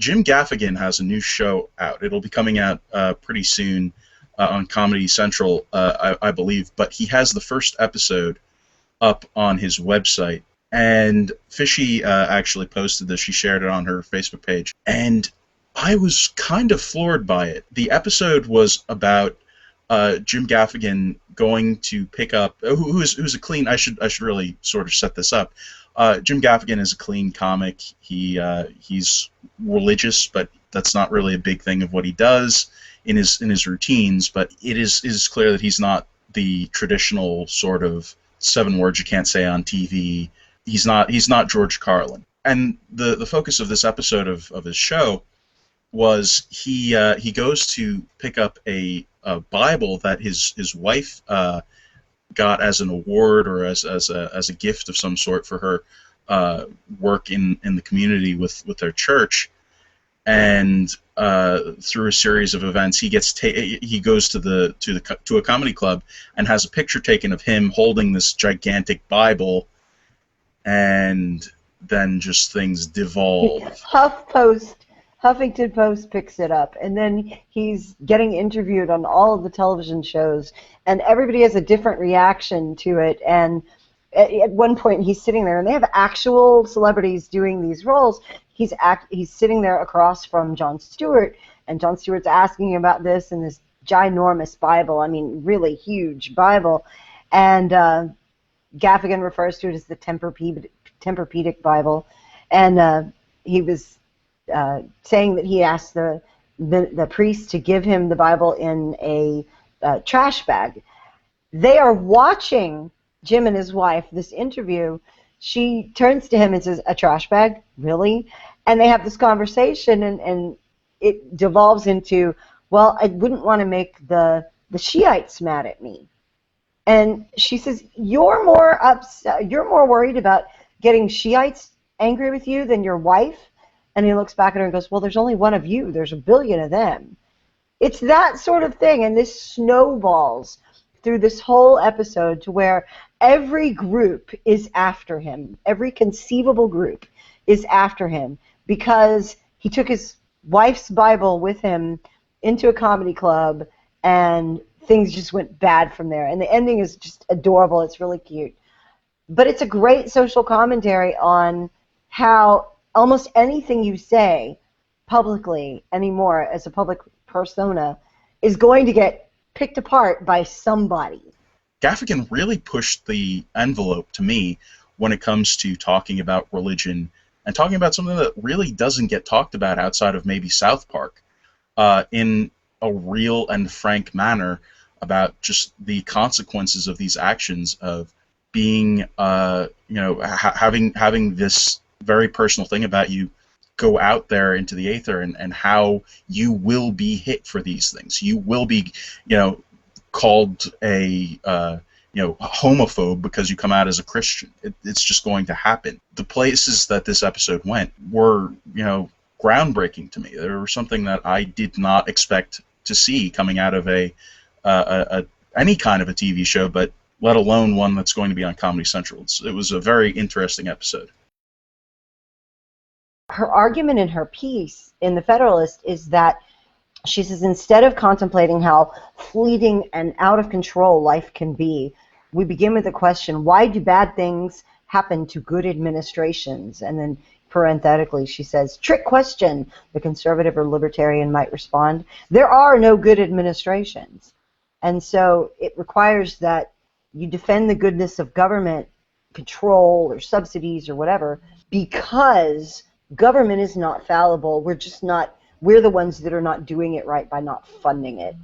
Jim Gaffigan has a new show out. It'll be coming out pretty soon on Comedy Central, I believe. But he has the first episode up on his website. And Fishy actually posted this. She shared it on her Facebook page. And I was kind of floored by it. The episode was about Jim Gaffigan going to pick up, who's a clean, I should really sort of set this up. Jim Gaffigan is a clean comic. He's religious, but that's not really a big thing of what he does in his routines. But it is clear that he's not the traditional sort of 7 words you can't say on TV. He's not George Carlin. And the focus of this episode of his show was he goes to pick up a Bible that his wife got as an award or as a gift of some sort for her work in the community with their church, and through a series of events he goes to a comedy club and has a picture taken of him holding this gigantic Bible, and then just things devolve. Huffington Post picks it up, and then he's getting interviewed on all of the television shows, and everybody has a different reaction to it. And at one point, he's sitting there, and they have actual celebrities doing these roles. He's sitting there across from Jon Stewart, and Jon Stewart's asking about this and this ginormous Bible. I mean, really huge Bible. And Gaffigan refers to it as the Tempur-Pedic Bible, and he was saying that he asked the priest to give him the Bible in a trash bag. They are watching Jim and his wife this interview. She turns to him and says, "A trash bag? Really?" And they have this conversation, and it devolves into, "Well, I wouldn't want to make the Shiites mad at me." And she says, "You're more upset. You're more worried about getting Shiites angry with you than your wife?" And he looks back at her and goes, "Well, there's only one of you. There's a billion of them." It's that sort of thing, and this snowballs through this whole episode to where every group is after him. Every conceivable group is after him because he took his wife's Bible with him into a comedy club, and things just went bad from there. And the ending is just adorable. It's really cute. But it's a great social commentary on how almost anything you say publicly anymore as a public persona is going to get picked apart by somebody. Gaffigan really pushed the envelope to me when it comes to talking about religion and talking about something that really doesn't get talked about outside of maybe South Park in a real and frank manner about just the consequences of these actions of being, having this very personal thing about you go out there into the aether, and how you will be hit for these things. You will be, called a homophobe because you come out as a Christian. It's just going to happen. The places that this episode went were, groundbreaking to me. They were something that I did not expect to see coming out of any kind of a TV show, but let alone one that's going to be on Comedy Central. It was a very interesting episode. Her argument in her piece in The Federalist is that she says instead of contemplating how fleeting and out of control life can be, we begin with the question, why do bad things happen to good administrations? And then parenthetically she says, trick question, the conservative or libertarian might respond. There are no good administrations. And so it requires that you defend the goodness of government control or subsidies or whatever, because government is not fallible. We're the ones that are not doing it right by not funding it.